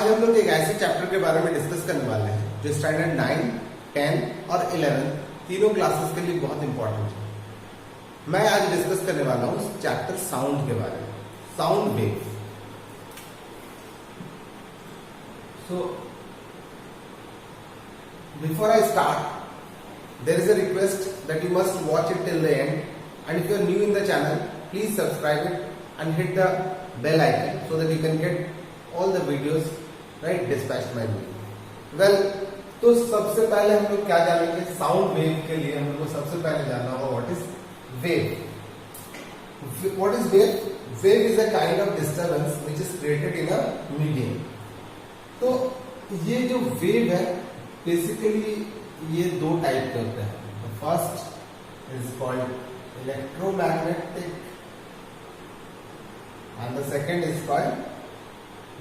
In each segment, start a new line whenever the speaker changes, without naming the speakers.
आज हम लोग एक ऐसे चैप्टर के बारे में डिस्कस करने वाले हैं जो स्टैंडर्ड 9, 10 और 11 तीनों क्लासेस के लिए बहुत इंपॉर्टेंट है। मैं आज डिस्कस करने वाला हूं चैप्टर साउंड के बारे में, sound wave. So before I start, there is a request that you must watch it till the end, and if you are new in the channel, please subscribe it and hit the bell icon so that you can get all the videos right dispatched by me. Well, तो सबसे पहले हम लोग क्या जानेंगे sound wave के लिए हम लोग को सबसे पहले जानना होगा what is wave. What is wave? Wave is a kind of disturbance which is created in a medium. तो ये जो वेव है बेसिकली ये दो टाइप के होते हैं। First is called electromagnetic and the second is called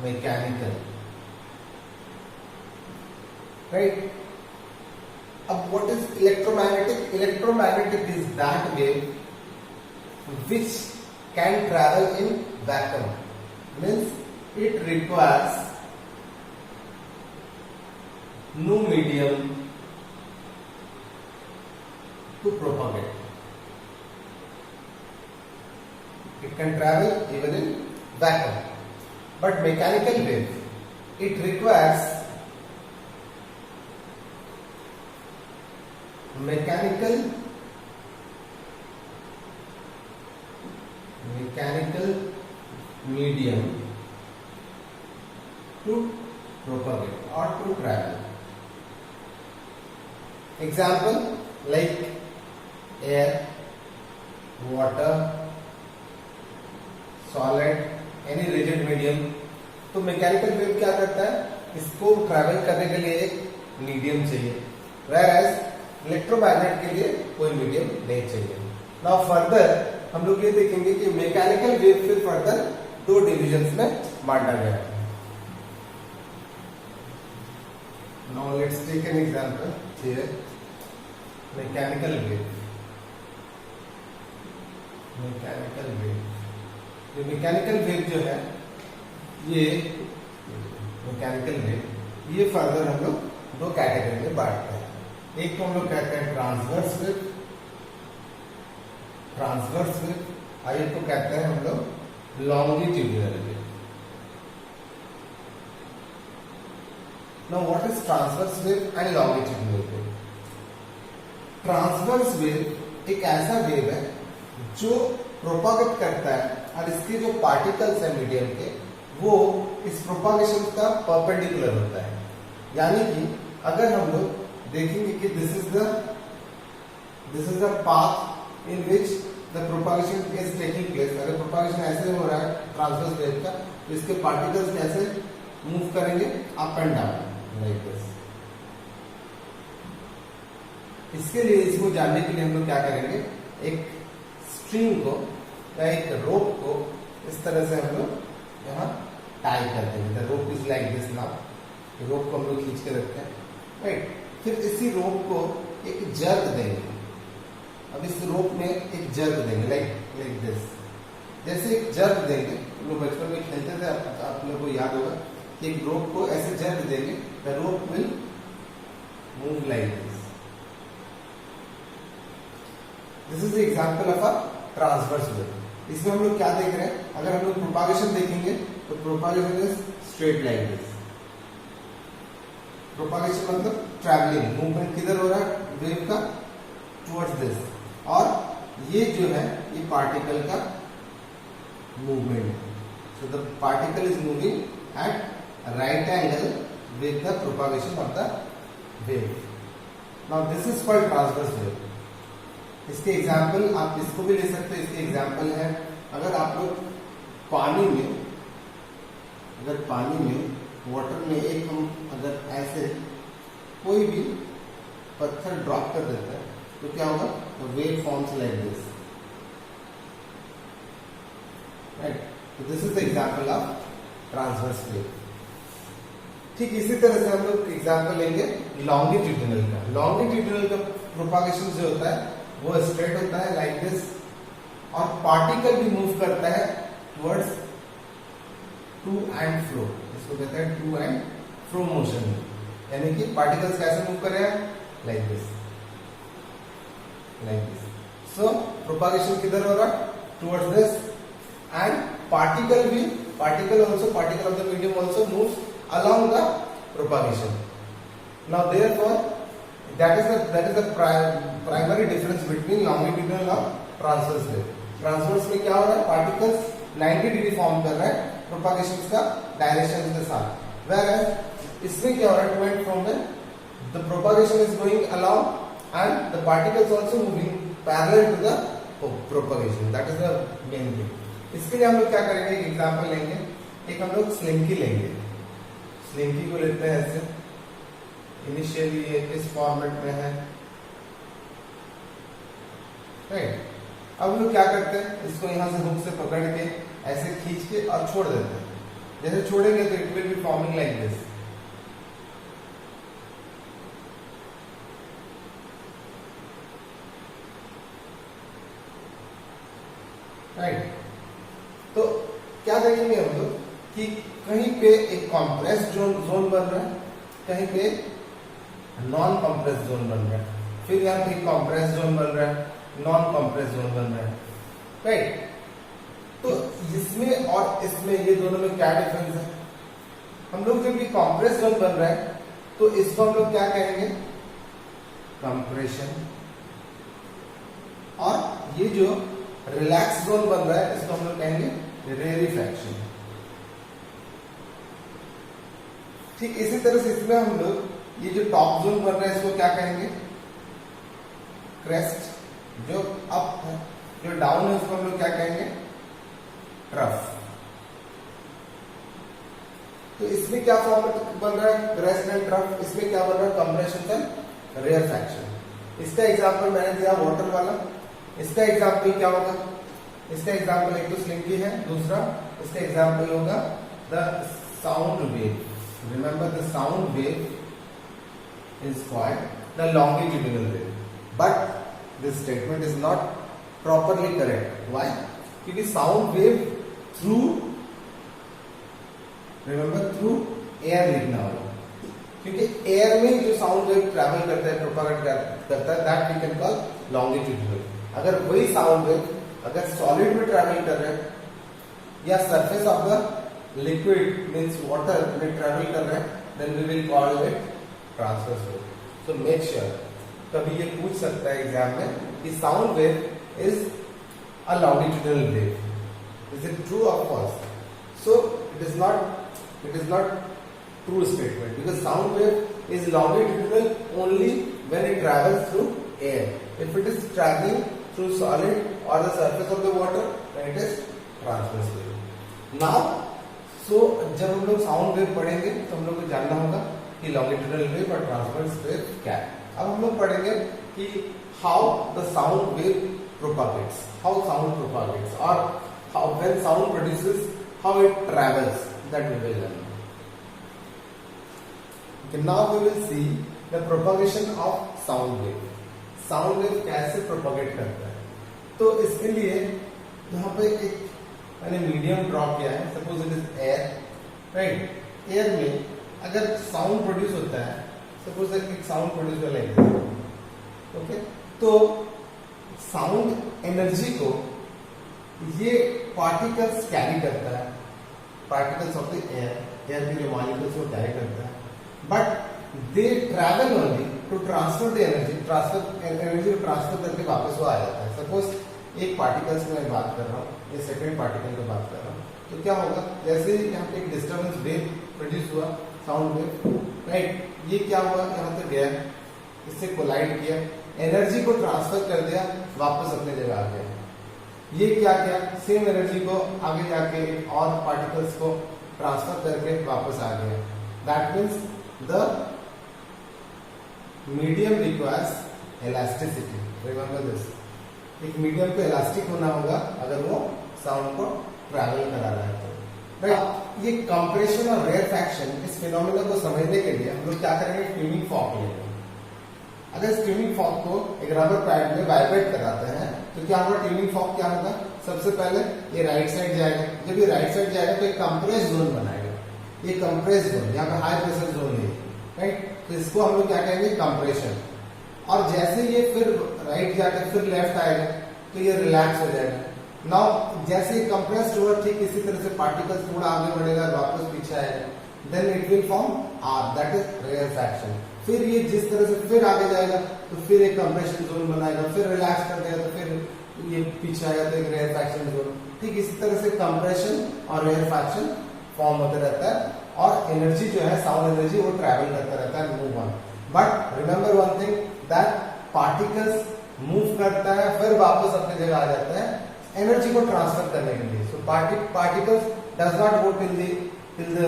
mechanical, right. अब what is electromagnetic? Electromagnetic is that wave which can travel in vacuum, means it requires no medium to propagate. It can travel even in vacuum. But mechanical wave, it requires mechanical medium to propagate or to travel. Example like air, water, solid, any rigid medium. तो mechanical wave क्या करता है? इसको travel करने के लिए एक medium चाहिए, whereas इलेक्ट्रोमैग्नेट के लिए कोई मीडियम नहीं चाहिए। नाउ फर्दर हम लोग ये देखेंगे कि मैकेनिकल वेव फिर फर्दर दो डिविजन्स में बांटा गया है। Now let's take an example here. Mechanical wave. Mechanical wave. ये mechanical wave जो है ये mechanical wave ये फर्दर हम लोग दो कैटेगरी में बांटते हैं। एक तो हम लोग कहते हैं ट्रांसवर्स वेव, और एक को कहते हैं हम लोग longitudinal wave. Now what is transverse wave and longitudinal wave? Transverse wave एक ऐसा वेव है जो प्रोपागेट करता है और इसके जो पार्टिकल्स है मीडियम के वो इस प्रोपागेशन का परपेंडिकुलर होता है। यानी कि अगर हम लोग देखेंगे कि this is the path in which the propagation is taking place, अगर प्रोपागेशन ऐसे हो रहा है ट्रांसवर्स वेव का तो इसके पार्टिकल्स कैसे मूव करेंगे? Up and down like this. इसके लिए इसको जानने के लिए हम लोग क्या करेंगे, एक स्ट्रिंग को या एक रोप को इस तरह से हम लोग यहाँ टाई कर देंगे। The rope is like this now. Rope को हम लोग खींच के रखते हैं, राइट। फिर इसी रोप को एक जर्क देंगे। अब इस रोप में एक जर्क देंगे लाइक दिस। जैसे एक जर्क देंगे, हम लोग बचपन में खेलते थे, आप लोगों को याद होगा कि एक रोप को ऐसे जर्क देंगे, the rope will move like this. This is example of a transverse wave. इसमें हम लोग क्या देख रहे हैं? अगर हम लोग प्रोपागेशन देखेंगे तो propagation is straight like this. Propagation मतलब ट्रैवलिंग, मूवमेंट किधर हो रहा है वेव का? Towards this. और ये जो है ये पार्टिकल का movement. So the particle is moving at right angle with the propagation of the wave. Now this is called transverse wave. इसके एग्जाम्पल आप इसको भी ले सकते हैं। इसके एग्जाम्पल है अगर आप लोग पानी में वाटर में एक हम अगर ऐसे कोई भी पत्थर ड्रॉप कर देते हैं तो क्या होगा? तो wave forms like this, right. तो this is the example of transverse wave. ठीक इसी तरह से हम लोग एग्जाम्पल लेंगे लॉन्गिट्यूडिनल का। लॉन्गिट्यूडिनल का प्रोपागेशन जो होता है वो स्ट्रेट होता है लाइक दिस, और पार्टिकल भी मूव करता है टुवर्ड्स टू एंड फ्रो। इसको कहते हैं टू एंड फ्रो मोशन, यानी कि पार्टिकल्स कैसे मूव कर रहे हैं, like this, like this. So propagation किधर हो रहा है, towards this, and particle of the medium also moves along the propagation. Now therefore that is the primary difference between longitudinal और transverse wave. Transverse में क्या हो रहा है, particles 90 डिग्री फॉर्म कर रहा है propagation का डायरेक्शन के साथ, whereas इसमें क्या हो रहा है, to and from में the propagation is going along and the particles also moving parallel to the propagation. That is the main thing. इसके लिए हम लोग क्या करेंगे, एक एग्जांपल लेंगे. एक हम लोग स्लिंकी लेंगे. स्लिंकी को लेते हैं ऐसे, इनिशियली ये इस फॉर्मेट में है, राइट. अब हम लोग क्या करते हैं, इसको यहां से हुक से पकड़ के ऐसे खींच के और छोड़ देते हैं. जैसे छोड़ेंगे तो it will be forming like this, right. तो क्या देखेंगे हम लोग कि कहीं पे एक कॉम्प्रेस जोन बन रहा है, कहीं पे नॉन कॉम्प्रेस जोन बन रहा है, फिर यहाँ पे कॉम्प्रेस जोन बन रहा है, नॉन कॉम्प्रेस जोन बन रहा है, राइट. तो इसमें और इसमें ये दोनों में क्या डिफरेंस है, हम लोग जब ये कॉम्प्रेस जोन बन रहा है तो इसको हम लोग क्या कहेंगे, कंप्रेशन, और ये जो रिलैक्स जोन बन रहा है इसको हम लोग कहेंगे रेरिफैक्शन. ठीक इसी तरह से इसमें हम लोग ये जो टॉप जोन बन रहा है इसको क्या कहेंगे, क्रेस्ट. जो अप है, जो डाउन है उसको हम लोग क्या कहेंगे, ट्रफ. तो इसमें क्या फॉर्मेट बन रहा है, क्रेस्ट एंड ट्रफ. इसमें क्या बन रहा है, कंप्रेशन एंड रेयरफैक्शन. इसका एग्जांपल मैंने दिया वाटर वाला. इसका एग्जाम्पल क्या होगा, इसका एग्जाम्पल एक तो स्लिंकी है, दूसरा इसका एग्जाम्पल होगा the sound wave. Remember the sound wave is called the longitudinal wave, but this statement is not properly correct. Why, क्योंकि sound wave through, remember through air लिखना होगा, क्योंकि एयर में जो साउंड वेव ट्रैवल करता है, propagate करता है, that we can call longitudinal. अगर वही साउंड वेव अगर सॉलिड में ट्रैवल कर रहे हैं या surface of the liquid means water में ट्रैवल कर रहे हैं, then we will call it transverse wave. So make sure, कभी ये पूछ सकता है एग्जाम में कि sound wave is a longitudinal wave, is it true और false. So it is not true statement, because sound wave is longitudinal only when it travels through air. If it is traveling through solid or the surface of the water, then it is transverse wave. Now, so जब हम लोग sound wave पढ़ेंगे तो हम लोग को जानना होगा कि longitudinal wave और transverse wave क्या है. अब हम लोग पढ़ेंगे कि how the sound wave propagates, or how when sound produces, how it travels, that we will learn. Now we will see the propagation of sound wave. Sound wave कैसे propagate करता है. तो इसके लिए यहाँ पे एक मैंने मीडियम ड्रॉ किया है. Suppose it is air, right. Air में अगर साउंड प्रोड्यूस होता है, सपोज एक साउंड प्रोड्यूस हो लाइक दिस, ओके. तो साउंड एनर्जी को ये पार्टिकल्स कैरी करता है, particles of the air, air के जो मॉलिक्यूल्स को कैरी करता है, but they travel only to transfer the energy को ट्रांसफर करके वापस वो आ जाता है. सपोज एक पार्टिकल से मैं बात कर रहा हूँ, ये सेकंड पार्टिकल की बात कर रहा हूँ, तो क्या होगा, जैसे यहाँ पे एक डिस्टर्बेंस वेव प्रोड्यूस हुआ, साउंड वेव, राइट. ये क्या हुआ, यहाँ तक गया, इससे कोलाइड किया, एनर्जी को ट्रांसफर कर दिया, वापस अपने जगह आ गया. ये क्या किया, सेम एनर्जी को आगे जाके और पार्टिकल्स को ट्रांसफर करके वापस आ गया. That means the medium requires elasticity. Remember this. एक मीडियम को इलास्टिक होना होगा अगर वो साउंड को ट्रैवल करा रहा है तो, राइट. ये कंप्रेशन और रेयरफैक्शन, इस फिनोमेना को समझने के लिए हम लोग क्या करेंगे, ट्यूनिंग फॉर्क लेंगे. अगर इस ट्यूनिंग फॉर्क को एक रबर पैड में वाइब्रेट कराते हैं तो क्या होगा, ट्यूनिंग फॉर्क क्या होगा, सबसे पहले ये राइट साइड जाएगा. जब ये राइट साइड जाएगा तो एक कंप्रेस जोन बनाएगा. ये कंप्रेस जोन, यहाँ पे हाई प्रेशर जोन है, राइट। तो इसको हम लोग क्या कहेंगे, कंप्रेशन। और जैसे ये फिर राइट जाकर फिर लेफ्ट आएगा तो ये रिलैक्स हो जाएगा। नाउ जैसे ये कंप्रेस्ड हुआ, ठीक इसी तरह से पार्टिकल्स थोड़ा आगे बढ़ेगा, वापस पीछे आएगा, then it will form R, that is rarefaction. फिर ये जिस तरह से फिर आगे जाएगा तो फिर एक कंप्रेशन जोन बनाएगा, फिर रिलैक्स कर देगा तो फिर ये पीछे आएगा तो एक रेयरफैक्शन जोन। ठीक इसी तरह से कंप्रेशन और रेयरफैक्शन फॉर्म होता रहता है, और एनर्जी जो है, साउंड एनर्जी, वो ट्रैवल करता रहता है, move on. But remember one thing, that particles move करता है फिर वापस अपनी जगह आ जाता है एनर्जी को ट्रांसफर करने के लिए। So particles does not go till the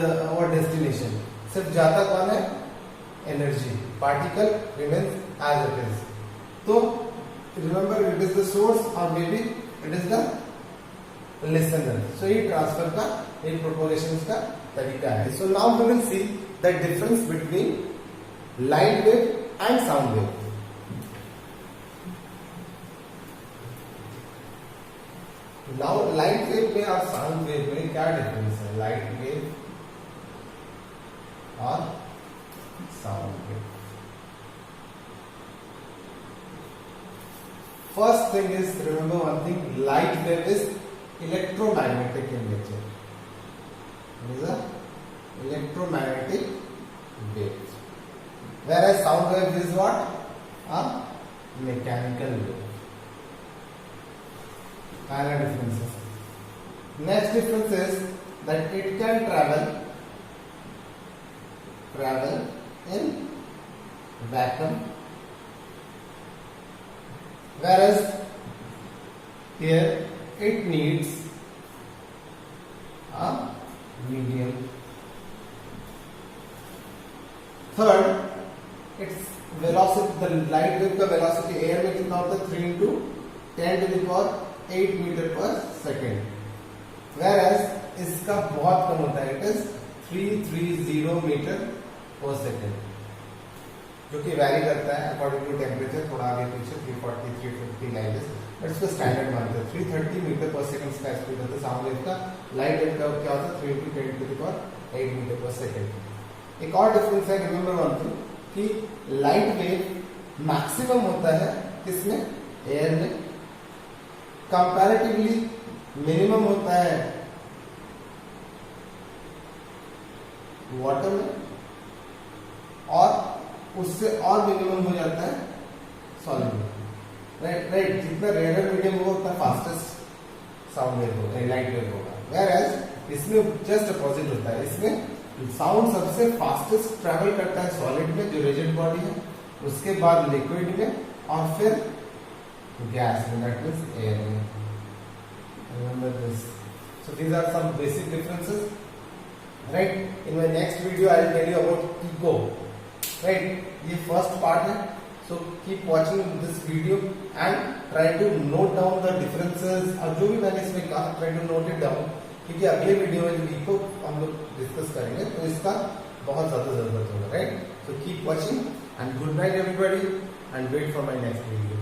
destination, सिर्फ जाता कौन है, energy. Particle remains as it is. तो remember, it is the source और may be it is the listener. So ये ट्रांसफर का, ये प्रोपोगेशन का तरीका है। So now we will see the difference between light wave and sound wave. Now light wave में और साउंड वेव में क्या डिफरेंस है, लाइट वेव और sound wave. First thing is, remember one thing, light wave is electromagnetic in nature. It is a electromagnetic wave. Whereas sound wave is what? A mechanical wave. Final differences. Next difference is that it can travel in vacuum. Whereas here it needs a medium. Third, its velocity, the light wave का velocity air में कितना होता है, 3 into 10 to the power 8 meter per second. Whereas इसका बहुत कम होता है, it is 330 meter per second, जो कि वैरी करता है अकॉर्डिंग टू टेम्परेचर, थोड़ा आगे पीछे 340 350 लाइक दिस, बट इसको स्टैंडर्ड मानते हैं। 330 मीटर पर सेकंड का स्पीड होता है साउंड वेव का। लाइट वेव का क्या होता है, 3 into 10 to the power 8 metre पर सेकंड। एक और डिफरेंस है, रिमेंबर वन थिंग, कि लाइट वेव मैक्सिमम होता है किसमें, एयर में, कंपैरेटिवली मिनिमम होता है वाटर में, और उससे और मिनिमम हो जाता है सॉलिड में। राइट, जितना रेयर मीडियम होगा उतना फास्टेस्ट साउंड वेव होगा, लाइट वेव होगा। वेयरएज इसमें जस्ट अपोजिट होता है, इसमें साउंड सबसे फास्टेस्ट ट्रैवल करता है सॉलिड में, जो रिजिड बॉडी है, उसके बाद लिक्विड में, और फिर गैस में, दैट मींस एयर में। Remember this. So these are some basic differences, right. In my next video I will tell you about echo, right. ये फर्स्ट पार्ट है, so keep watching this video and try to note down the differences, और जो भी मैंने इसमें कहा try to note it down, क्योंकि अगले वीडियो में जो इको हम लोग डिस्कस करेंगे तो इसका बहुत ज्यादा जरूरत होगा, right. So keep watching and good night everybody and wait for my next video.